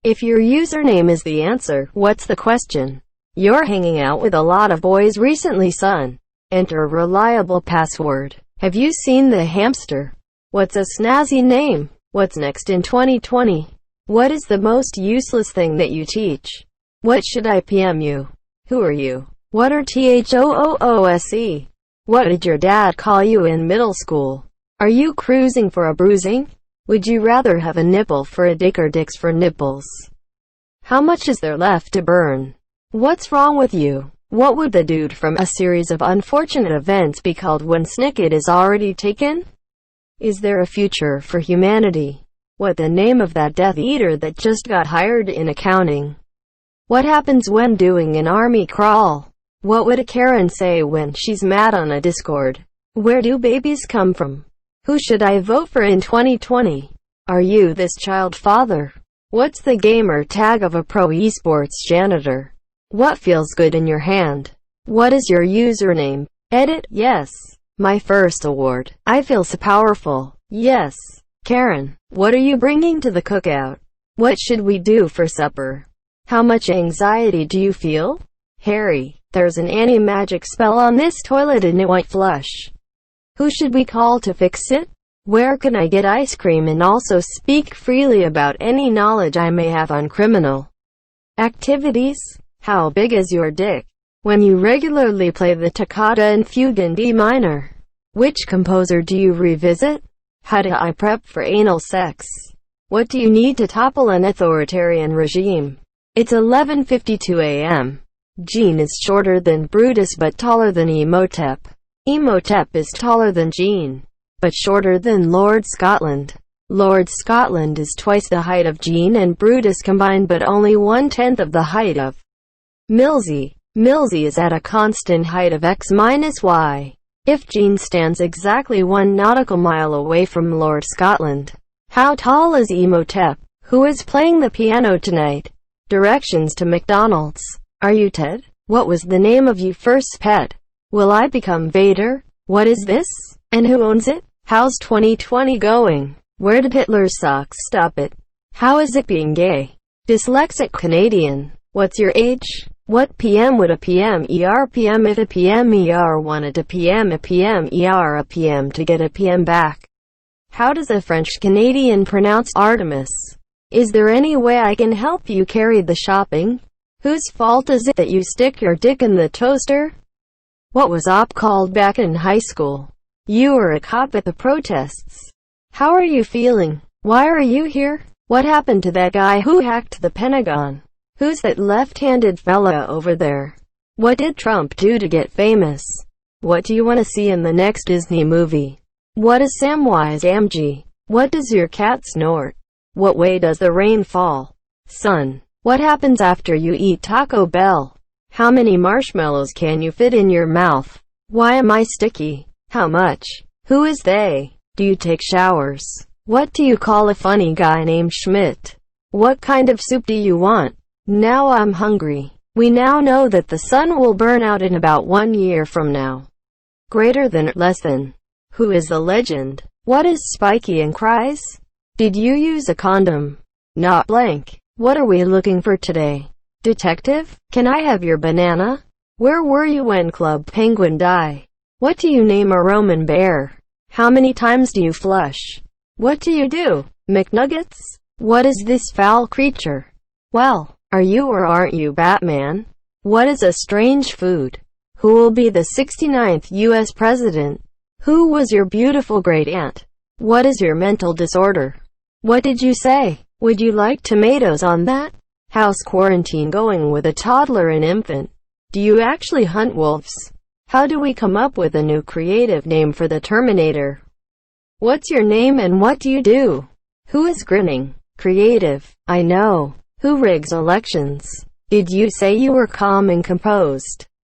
If your username is the answer, what's the question? You're hanging out with a lot of boys recently, son. Enter a reliable password. Have you seen the hamster? What's a snazzy name? What's next in 2020? What is the most useless thing that you teach? What should I PM you? Who are you? What are THOOOSE? What did your dad call you in middle school? Are you cruising for a bruising? Would you rather have a nipple for a dick or dicks for nipples? How much is there left to burn? What's wrong with you? What would the dude from A Series of Unfortunate Events be called when Snicket is already taken? Is there a future for humanity? What the name of that Death Eater that just got hired in accounting? What happens when doing an army crawl? What would a Karen say when she's mad on a Discord? Where do babies come from? Who should I vote for in 2020? Are you this child father? What's the gamer tag of a pro esports janitor? What feels good in your hand? What is your username? Edit, yes. My first award. I feel so powerful. Yes. Karen, what are you bringing to the cookout? What should we do for supper? How much anxiety do you feel? Harry, there's an anti-magic spell on this toilet and it won't flush. Who should we call to fix it? Where can I get ice cream and also speak freely about any knowledge I may have on criminal activities? How big is your dick? When you regularly play the toccata and fugue in D minor, which composer do you revisit? How do I prep for anal sex? What do you need to topple an authoritarian regime? It's 11:52 a.m. Gene is shorter than Brutus but taller than Imhotep. Imhotep is taller than Gene, but shorter than Lord Scotland. Lord Scotland is twice the height of Gene and Brutus combined but only 1/10 of the height of Millsy. Millsy is at a constant height of x minus y. If Gene stands exactly 1 nautical mile away from Lord Scotland, how tall is Imhotep? Who is playing the piano tonight? Directions to McDonald's. Are you Ted? What was the name of your first pet? Will I become Vader? What is this? And who owns it? How's 2020 going? Where did Hitler's socks stop it? How is it being gay? Dyslexic Canadian. What's your age? What PM would a PM-ER PM if a PM-ER wanted to PM a PM-ER a PM to get a PM back? How does a French-Canadian pronounce Artemis? Is there any way I can help you carry the shopping? Whose fault is it that you stick your dick in the toaster? What was op called back in high school? You were a cop at the protests. How are you feeling? Why are you here? What happened to that guy who hacked the Pentagon? Who's that left-handed fella over there? What did Trump do to get famous? What do you want to see in the next Disney movie? What is Samwise Gamgee? What does your cat snort? What way does the rain fall? Son, what happens after you eat Taco Bell? How many marshmallows can you fit in your mouth? Why am I sticky? How much? Who is they? Do you take showers? What do you call a funny guy named Schmidt? What kind of soup do you want? Now I'm hungry. We now know that the sun will burn out in about 1 year from now. Greater than or less than. Who is the legend? What is spiky and cries? Did you use a condom? Not blank. What are we looking for today? Detective? Can I have your banana? Where were you when Club Penguin died? What do you name a Roman bear? How many times do you flush? What do you do? McNuggets? What is this foul creature? Well, are you or aren't you Batman? What is a strange food? Who will be the 69th U.S. President? Who was your beautiful great-aunt? What is your mental disorder? What did you say? Would you like tomatoes on that? How's quarantine going with a toddler and infant? Do you actually hunt wolves? How do we come up with a new creative name for the Terminator? What's your name and what do you do? Who is grinning? Creative. I know. Who rigs elections? Did you say you were calm and composed?